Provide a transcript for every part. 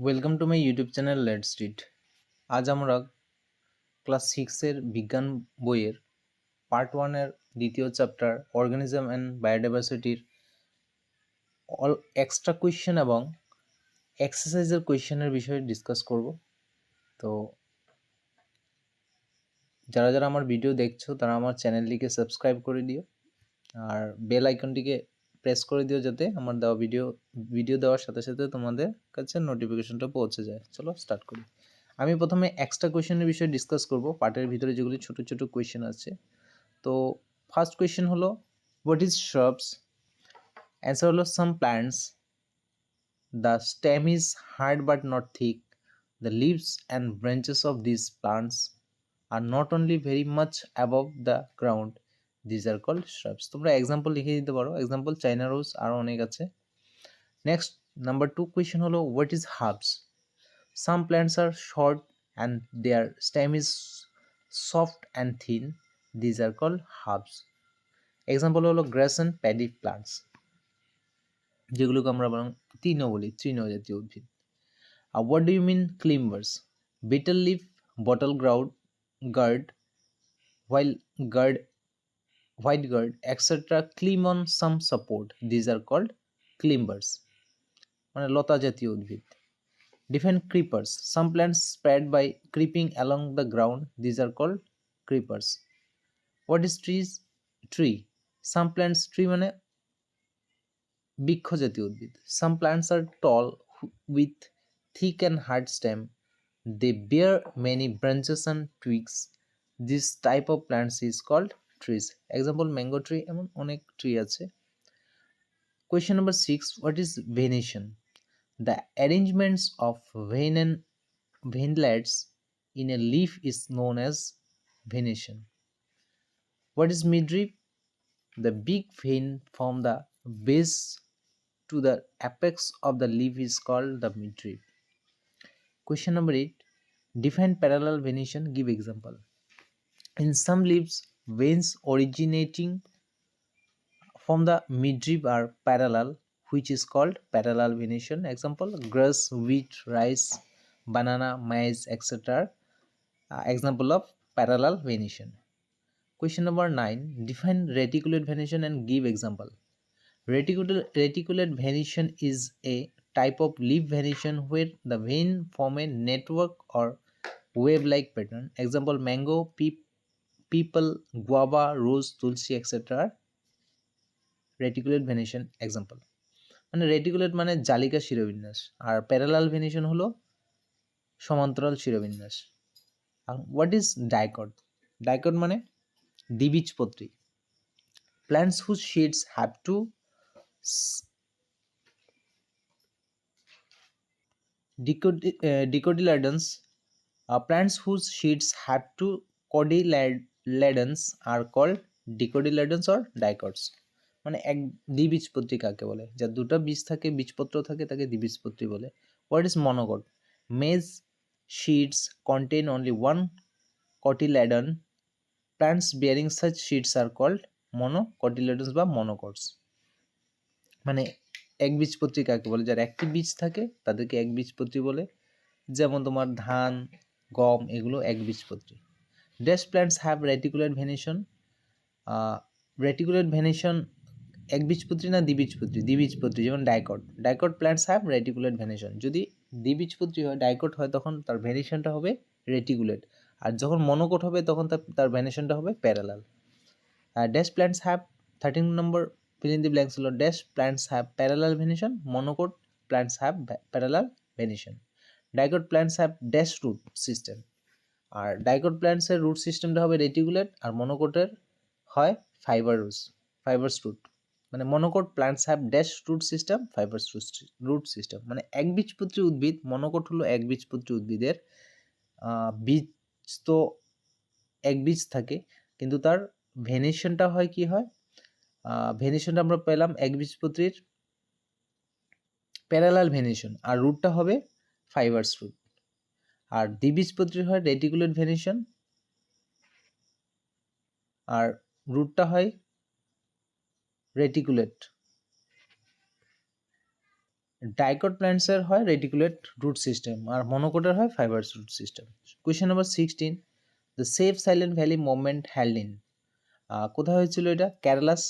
Welcome to my YouTube channel let's read. আজ আমরা class সিক্সের বিজ্ঞান বইয়ের পার্ট ওয়ানের দ্বিতীয় চ্যাপ্টার অর্গানিজম অ্যান্ড বায়োডাইভার্সিটির অল এক্সট্রা কোয়েশ্চেন এবং এক্সারসাইজের কোয়েশ্চেনের বিষয়ে ডিসকাস করব। তো যারা যারা আমার ভিডিও দেখছো তারা আমার চ্যানেলটিকে সাবস্ক্রাইব করে দিও আর বেল আইকনটিকে প্রেস করে দিও যাতে আমার দেওয়া ভিডিও দেওয়ার সাথে সাথে তোমাদের কাছে নোটিফিকেশনটা পৌঁছে যায়। চলো স্টার্ট করি। আমি প্রথমে এক্সট্রা কোয়েশ্চেনের বিষয়ে ডিসকাস করব। পার্টের ভিতরে যেগুলি ছোট ছোট কোয়েশ্চেন আছে। তো ফার্স্ট কোয়েশ্চেন হলো হোয়াট ইজ শ্রাবস। অ্যান্সার হলো some plants the stem is hard but not thick, the leaves and branches of this plants are not only very much above the ground, these are called shrubs. তোমরা example লিখে দিতে পারো, example চাইনা রোজ আরও অনেক আছে। Next number 2 question হলো what is herbs. Some plants are short and their stem is soft and thin. These are called herbs. Example হলো grass and paddy plants, যেগুলোকে আমরা বরং তৃণ বলি, তৃণজাতীয় উদ্ভিদ। What do you mean climbers? Beetle leaf, bottle gourd, while gourd, white gourd, etc. climb on some support. These are called climbers. মানে লতা জাতীয় উদ্ভিদ। Define creepers. Some plants spread by creeping along the ground. These are called creepers. What is trees? Tree. Some plants tree মানে বৃক্ষ জাতীয় উদ্ভিদ। Some plants are tall with thick and hard stem. They bear many branches and twigs. This type of plants is called trees. Example mango tree এমন অনেক tree আছে। Question number 6. What is venation? The arrangements of vein and veinlets in a leaf is known as venation. What is midrib? The big vein from the base to the apex of the leaf is called the midrib. Question number 8. Define parallel venation. Give example. In some leaves, veins originating from the midrib are parallel, which is called parallel venation. Example grass, wheat, rice, banana, maize, etc. Example of parallel venation. Question number 9. Define reticulate venation and give example. Reticulate venation is a type of leaf venation where the vein form a network or wave-like pattern. Example mango, people, guava, rose, tulsi, etc. Reticulate venation example. মানে reticulate মানে জালিকা শিরোবিন্যাস are parallel venation হলো সমান্তরাল শিরোবিন্যাস। What is dicot? Dicot মানে দ্বিবীজপত্রী। Plants whose seeds have two dicotyledons. Plants whose sheets have two cotyledons are called dicotyledons or dicots. মানে এক দ্বিবীজপত্রী কাকে বলে? যার দুটো বীজ থাকে, বীজপত্র থাকে, তাকে দ্বিবীজপত্রী বলে। What is monocot? Maize sheets contain only one cotyledon. Plants bearing such sheets are called monocotyledons বা monocots. মানে একবীজপত্রী কাকে বলে? যার একটি বীজ থাকে তাদেরকে একবীজপত্রী বলে। যেমন তোমার ধান, গম এগুলো একবীজপত্রী। Dash plants have reticulate venation. Reticulate venation একবীজপত্রী না দ্বিবীজপত্রী? দ্বিবীজপত্রী, যেমন dicot plants have reticulate venation. যদি দ্বিবীজপত্রী হয়, ডাইকট হয়, তখন তার ভেনিশনটা হবে রেটিকুলেট, আর যখন মনোকট হবে তখন তার ভেনিশনটা হবে parallel. Dash plants have 13 number fill in the blanks হলো dash plants have parallel venation, monocot plants have parallel venation. Dicot plants have dash root system. আর ডাইকট প্ল্যান্টসের রুট সিস্টেমটা হবে রেটিকুলেট, আর মনোকটের হয় ফাইবার্স রুট। মানে monocot plants have dash root system, fibres root system. মানে একবীজপত্রী উদ্ভিদ, মনোকট হলো একবীজপত্রী উদ্ভিদের বীজ তো এক বীজ থাকে, কিন্তু তার ভেনিশনটা হয় কি হয়? ভেনিশনটা আমরা পেলাম একবীজপত্রীর প্যারালাল ভেনিশন, আর রুটটা হবে ফাইবার্স রুট। আর দ্বিবীজপত্রীর হয় রেটিকুলেট ভেনিশন, আর রুটটা হয় রেটিকুলেট ডাইকট প্ল্যান্টসের হয় রেটিকুলেট রুট সিস্টেম, আর মনোকোটের হয় fibres root system. Question number 16, the Save Silent Valley Movement held in, কোথায় হয়েছিল এটা? কেরালাস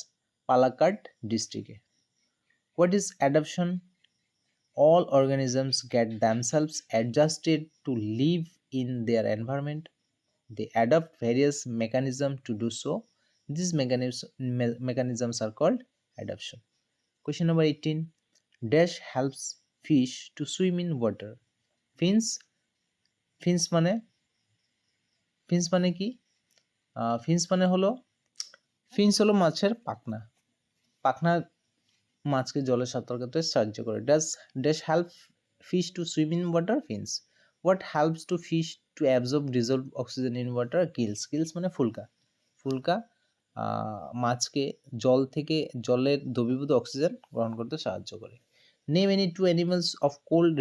পালাক্কাড ডিস্ট্রিক্টে। What is adaptation? all organisms get themselves adjusted to live in their environment. They adopt various mechanisms to do so. These mechanisms are called adaptation. Question number 18. Dash helps fish to swim in water. Fins fins মানে fins মানে কি? fins মানে হলো মাছের পাখনা। পাখনা মাছকে জলে সাঁতার কাটতে সাহায্য করে। Dash help fish to swim in water? Fins. What helps to fish to absorb dissolve oxygen in water? Gills. Gills মানে ফুলকা মাছকে জল থেকে জলের দ্রবীভূত অক্সিজেন গ্রহণ করতে সাহায্য করে। Name any two animals of cold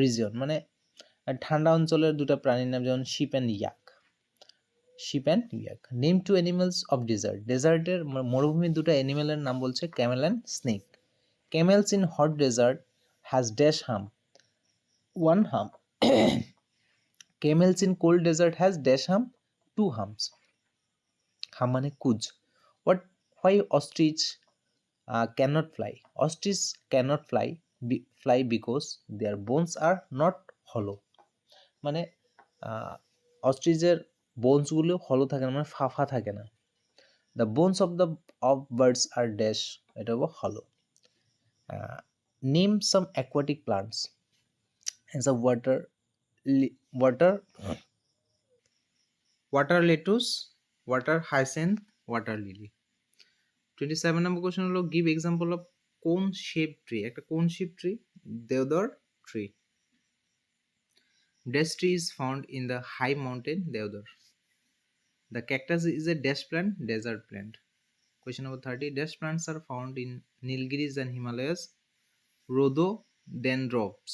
region, মানে ঠান্ডা অঞ্চলের দুটা প্রাণীর নাম, যেমন sheep and yak. Name two animals of desert. ডেজার্টের মরুভূমির দুটো অ্যানিমেলের নাম বলছে camel and snake. Camels in hot desert has dash hump, one hump. Camels in cold desert has dash hump, two humps. Hum মানে কুজ। Why ostrich cannot fly? Ostrich cannot fly because their bones are not hollow. মানে অস্ট্রিচের বোনসগুলো হলো থাকে না, মানে ফাফা থাকে না। The bones of birds R dash, এটা হলো হলো। Name some aquatic plants. Answer: water lettuce, water hyacinth, water lily. 27 number question হলো give example of cone shaped tree. একটা cone shaped tree, deodar tree. Dash tree is found in the high mountain deodar. The cactus is a dash plant, desert plant. Question number 30. Dash plants are found in Nilgiris and Himalayas. Rhododendrons.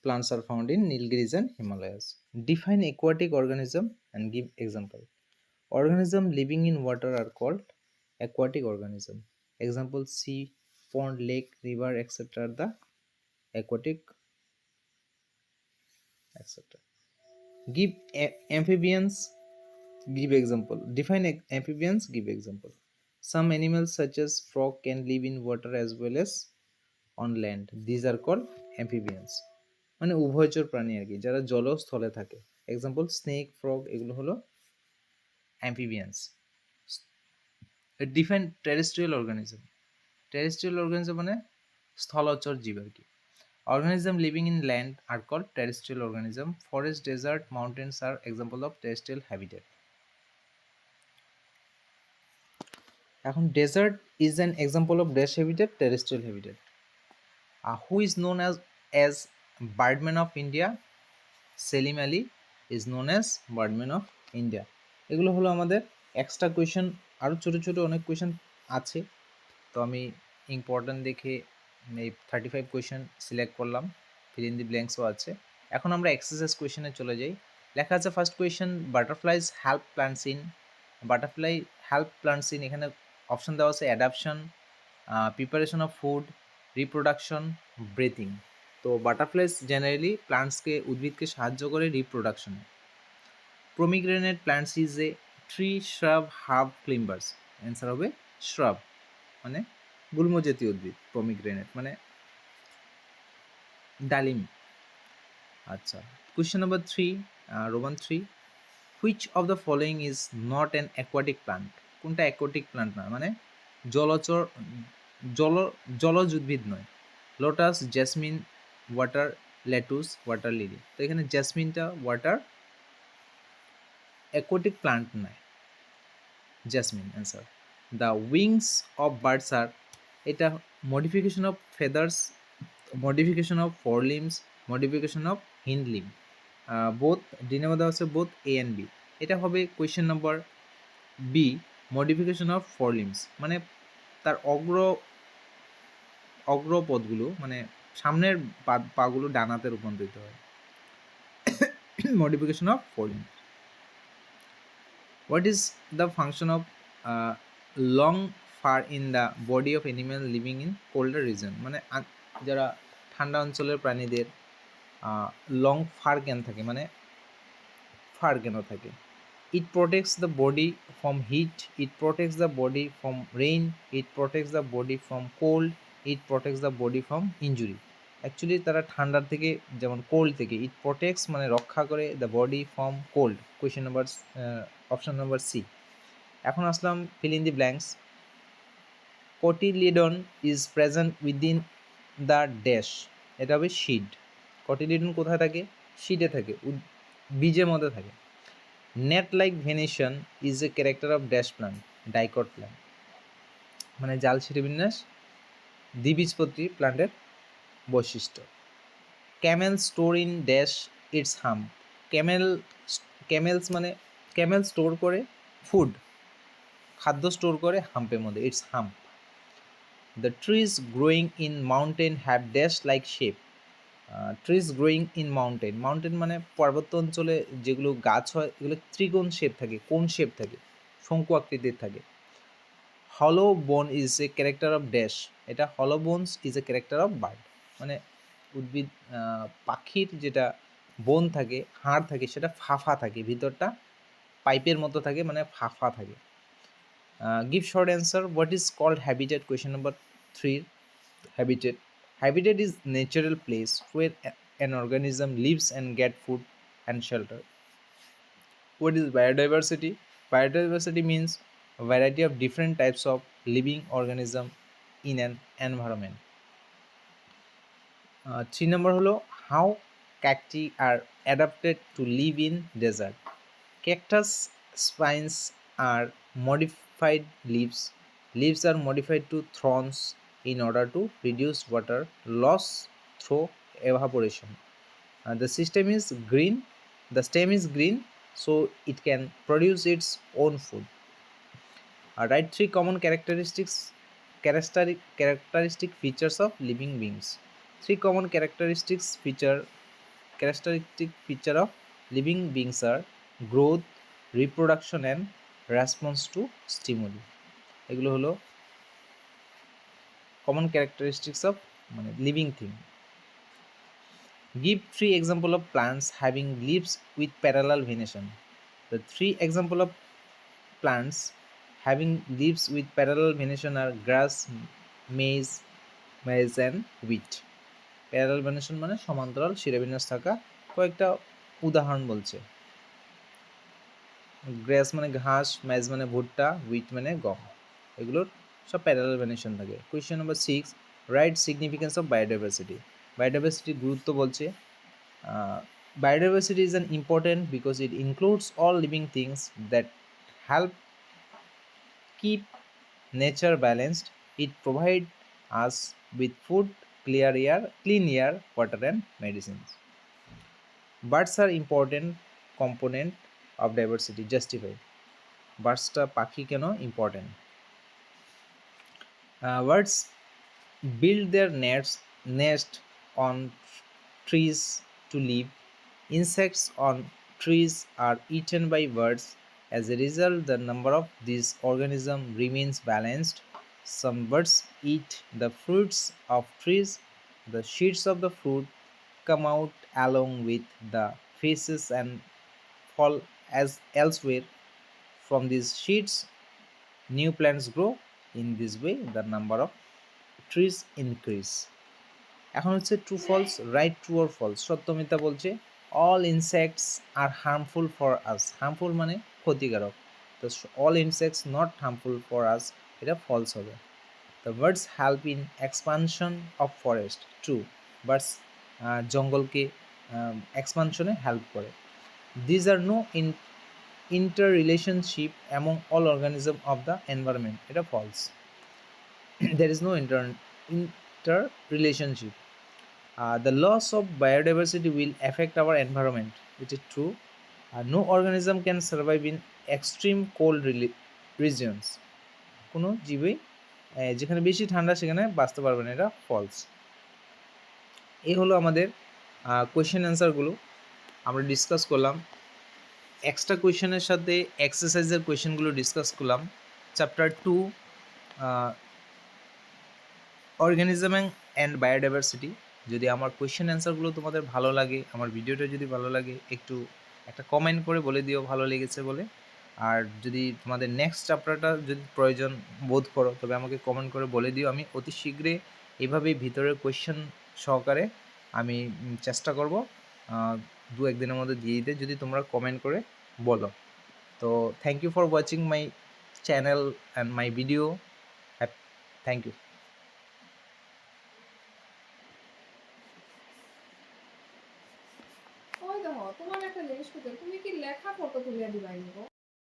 Plants are found in Nilgiris and Himalayas. Define aquatic organism and give example. Organism living in water are called aquatic organism. Example: sea, pond, lake, river, etc. are the aquatic, etc. Give amphibians, give example. Define amphibians, give example. Some animals such as frog can live in water as well as on land. These are called amphibians. মানে উভয়চর প্রাণী আর কি, যারা জল স্থলে থাকে। Example: snake, frog, এগুলো হলো amphibians. Define terrestrial organism. Terrestrial organism মানে স্থলচর জীব আর কি। Organism living in land are called terrestrial organism. Forest, desert, mountains are example of terrestrial habitat. এখন desert is an example of dash habitat, terrestrial habitat. Who is known as birdman of India? Salim Ali is known as birdman of India. এগুলো হলো আমাদের extra question. আরও ছোটো ছোটো অনেক question আছে, তো আমি ইম্পর্ট্যান্ট দেখে এই 35 কোয়েশন সিলেক্ট করলাম, ফিল ইন দি ব্ল্যাঙ্কসও আছে। এখন আমরা এক্সারসাইজ কোয়েশনে চলে যাই। লেখা আছে first question, butterflies help plants in. Butterfly help plants in, এখানে অপশন দেওয়া আছে adaption, preparation of food, reproduction, breathing. তো বাটারফ্লাইজ জেনারেলি প্লান্টসকে, উদ্ভিদকে সাহায্য করে রিপ্রোডাকশনে। Pomegranate plants is a tree, shrub, herb, climbers. Answer হবে শ্রাব, মানে গুল্ম জাতীয় উদ্ভিদ। প্রমিগ্রেনেট মানে ডালিম। আচ্ছা, question number 3, Roman 3, which of the following is not an aquatic plant? কোনটা অ্যাকোয়াটিক প্লান্ট না, মানে জলজ উদ্ভিদ নয়? Lotus, jasmine, water lettuce, water lily. তো এখানে জেসমিনটা ওয়াটার অ্যাকোয়াটিক প্লান্ট নয়, jasmine answer. The wings of birds are, এটা modification of feathers, modification of fore limbs, modification of hind limb. Both ডিনে দেওয়া আছে বোথ এ অ্যান্ড বি। এটা হবে question number B, modification of fore limbs, মানে তার অগ্রপদগুলো, মানে সামনের পাগুলো ডানাতে রূপান্তরিত হয়। Modification of fore limbs. What is the function of long fur in the body of animal living in colder region, মানে যারা ঠান্ডা অঞ্চলের প্রাণীদের লং ফার কেন থাকে, মানে ফার কেন থাকে। It protects the body from heat, it protects the body from rain, it protects the body from cold, it protects the body from injury. Actually তারা ঠান্ডার থেকে, যেমন কোল্ড থেকে, ইট প্রোটেক্টস মানে রক্ষা করে, the body from cold, question number option number C. এখন আসলাম fill in the blanks. Cotyledon is present within the dash, এটা হবে শিড। কোটিলিডন কোথায় থাকে? শিডে থাকে, বীজের মধ্যে থাকে। Net like venation is a character of dash plant, dicot plant, মানে জাল ছিঁড়ে বিন্যাস দ্বিবীজপত্রী প্লান্টের বৈশিষ্ট্য। Camel store in dash it's hump, CAMELS মানে ক্যামেল স্টোর করে ফুড, খাদ্য স্টোর করে হাম্পের মধ্যে, it's hump. The trees growing in mountain have dash like shape, trees growing in mountain, mountain মানে পার্বত্য অঞ্চলে যেগুলো গাছ হয় এগুলো ত্রিকোণ শেপ থাকে, কোন শেপ থাকে, শঙ্কু আকৃতির থাকে। হলো বোন is a character of dash, এটা হলো bones is a character of bird, মানে উদ্ভিদ পাখির যেটা বোন থাকে, হাড় থাকে, সেটা ফাফা থাকে, ভিতরটা পাইপের মতো থাকে, মানে ফাফা থাকে। Give short answer, what is called habitat, question number 3। Habitat is natural place where an organism lives and get food and shelter. What is biodiversity? Biodiversity means a variety of different types of living organism in an environment. 3 number হলো how cacti are adapted to live in desert. Cactus spines are modified leaves. Leaves are modified to thorns in order to reduce water loss through evaporation. The system is green. The stem is green, so it can produce its own food. Write 3 common characteristic features of living beings. 3 common characteristic feature of living beings are growth, reproduction and response to stimuli. এগুলো হলো common characteristics of মানে living thing. Give 3 example of plants having leaves with parallel venation. The 3 example of plants having leaves with parallel venation are grass, maize and wheat. Parallel venation মানে সমান্তরাল শিরাবিন্যাস থাকা। কয়েকটা উদাহরণ বলছে, গ্রাস মানে ঘাস, মেজ মানে ভুট্টা, হুইট মানে গম, এগুলোর সব প্যারালাল ভেনেশন থাকে। Question number 6, write significance of biodiversity. বায়োডাইভার্সিটির গুরুত্ব বলছে, biodiversity is an important because it includes all living things that help keep nature balanced. It provides us with food, clean air, water and medicines. Birds are important component of diversity. Justified. Birdsটা পাখি কেন important? Birds build their nest on trees to live. Insects on trees are eaten by birds. As a result, the number of these organisms remains balanced. Some birds eat the fruits of trees. The seeds of the fruit come out along with the faces and fall as elsewhere. From these seeds, new plants grow. In this way, the number of trees increase. এখন হচ্ছে true false, right true or false, সত্য মিথ্যা বলছে। All insects are harmful for us, harmful মানে ক্ষতিকারক, তো all insects not harmful for us, এটা false হবে। The birds help in expansion of forest, true, birds জঙ্গলকে এক্সপানশনে হেল্প করে। These are no interrelationship among all organism of the environment, এটা false. there is no inter relationship. The loss of biodiversity will affect our environment, which is true. No organism can survive in extreme cold regions. কোনো জীবই যেখানে বেশি ঠান্ডা সেখানে বাঁচতে পারবে না, এটা ফলস। এই হলো আমাদের কোয়েশ্চেন অ্যান্সারগুলো আমরা ডিসকাস করলাম। এক্সট্রা কোয়েশ্চেনের সাথে এক্সারসাইজের কোয়েশ্চেনগুলো ডিসকাস করলাম। Chapter 2 organism and biodiversity. যদি আমার কোয়েশ্চেন অ্যান্সারগুলো তোমাদের ভালো লাগে, আমার ভিডিওটা যদি ভালো লাগে, একটু একটা কমেন্ট করে বলে দিও ভালো লেগেছে বলে। আর যদি তোমাদের নেক্সট চ্যাপ্টারটা যদি প্রয়োজন বোধ করো, তবে আমাকে কমেন্ট করে বলে দিও। আমি অতি শীঘ্রই এইভাবেই ভিতরের কোয়েশ্চেন সহকারে আমি চেষ্টা করব দু একদিনের মধ্যে দিয়ে দিতে, যদি তোমরা কমেন্ট করে বলো। তো thank you for watching my channel and my video. Thank you. ওই দেখো তোমার একটা জিনিস করতে, তুমি কি লেখা ফটো তুলে দিবাই নিব?